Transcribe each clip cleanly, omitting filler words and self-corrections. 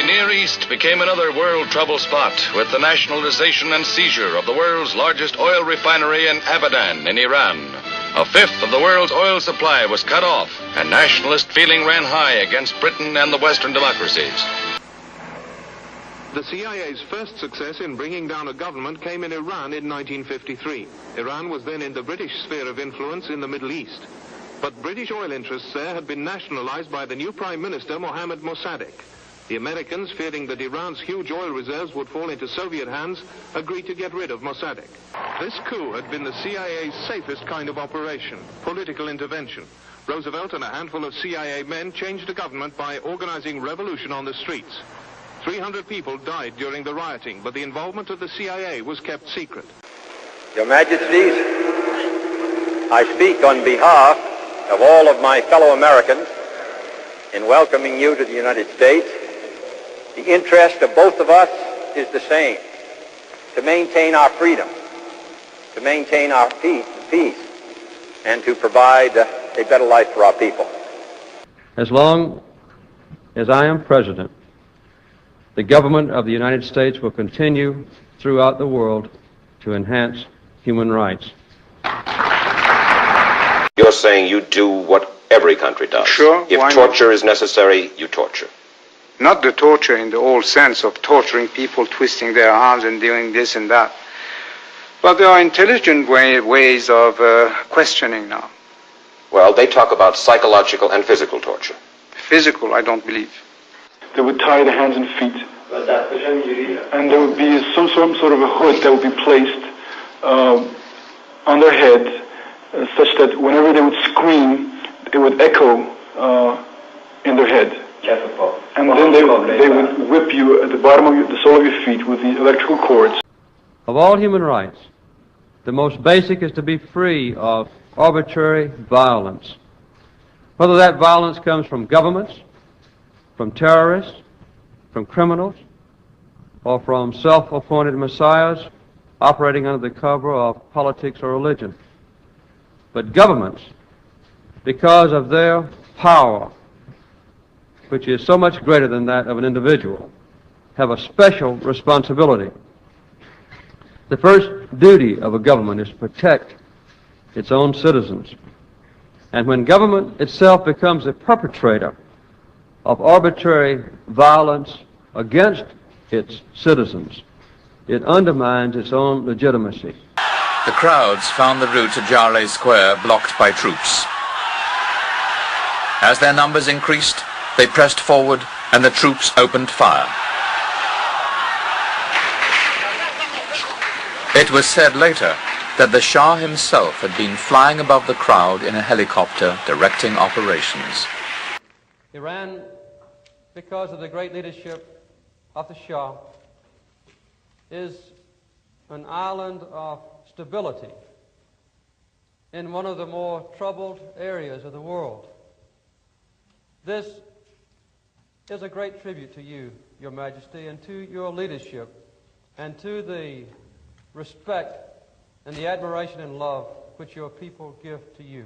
Near East became another world trouble spot with the nationalization and seizure of the world's largest oil refinery in Abadan in Iran. A fifth of the world's oil supply was cut off, and nationalist feeling ran high against Britain and the Western democracies. The CIA's first success in bringing down a government came in Iran in 1953. Iran was then in the British sphere of influence in the Middle East. But British oil interests there had been nationalized by the new Prime Minister, Mohammad Mossadegh. The Americans, fearing that Iran's huge oil reserves would fall into Soviet hands, agreed to get rid of Mossadegh. This coup had been the CIA's safest kind of operation, political intervention. Roosevelt and a handful of CIA men changed the government by organizing revolution on the streets. 300 people died during the rioting, but the involvement of the CIA was kept secret. Your Majesties, I speak on behalf of all of my fellow Americans in welcoming you to the United States. The interest of both of us is the same, to maintain our freedom, to maintain our peace, and to provide a better life for our people. As long as I am President, the government of the United States will continue throughout the world to enhance human rights. You're saying you do what every country does. Sure. If torture is necessary, you torture. Not the torture in the old sense of torturing people, twisting their arms and doing this and that. But there are intelligent ways of questioning now. Well, they talk about psychological and physical torture. Physical, I don't believe. They would tie the hands and feet. And there would be some sort of a hood that would be placed on their head, such that whenever they would scream, it would echo in their head. And then they would whip you at the bottom of the sole of your feet with the electrical cords. Of all human rights, the most basic is to be free of arbitrary violence. Whether that violence comes from governments, from terrorists, from criminals, or from self-appointed messiahs operating under the cover of politics or religion. But governments, because of their power, which is so much greater than that of an individual, have a special responsibility. The first duty of a government is to protect its own citizens. And when government itself becomes a perpetrator of arbitrary violence against its citizens, it undermines its own legitimacy. The crowds found the route to Jarleh Square blocked by troops. As their numbers increased, they pressed forward and the troops opened fire. It was said later that the Shah himself had been flying above the crowd in a helicopter directing operations. Iran, because of the great leadership of the Shah, is an island of stability in one of the more troubled areas of the world. This is a great tribute to you, Your Majesty, and to your leadership, and to the respect and the admiration and love which your people give to you.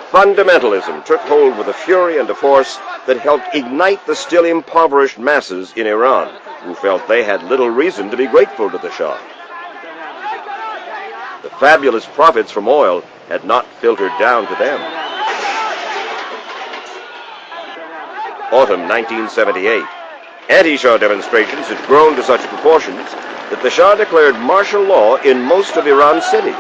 Fundamentalism took hold with a fury and a force that helped ignite the still impoverished masses in Iran, who felt they had little reason to be grateful to the Shah. The fabulous profits from oil had not filtered down to them. Autumn 1978. Anti-Shah demonstrations had grown to such proportions that the Shah declared martial law in most of Iran's cities.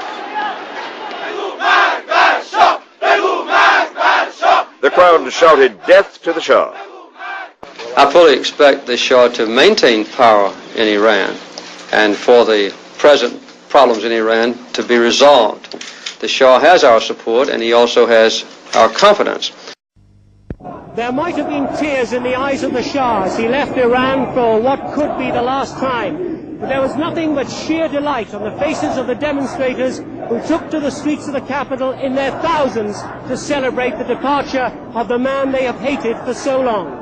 The crowd shouted, "Death to the Shah." I fully expect the Shah to maintain power in Iran and for the present problems in Iran to be resolved. The Shah has our support and he also has our confidence. There might have been tears in the eyes of the Shah as he left Iran for what could be the last time. But there was nothing but sheer delight on the faces of the demonstrators who took to the streets of the capital in their thousands to celebrate the departure of the man they have hated for so long.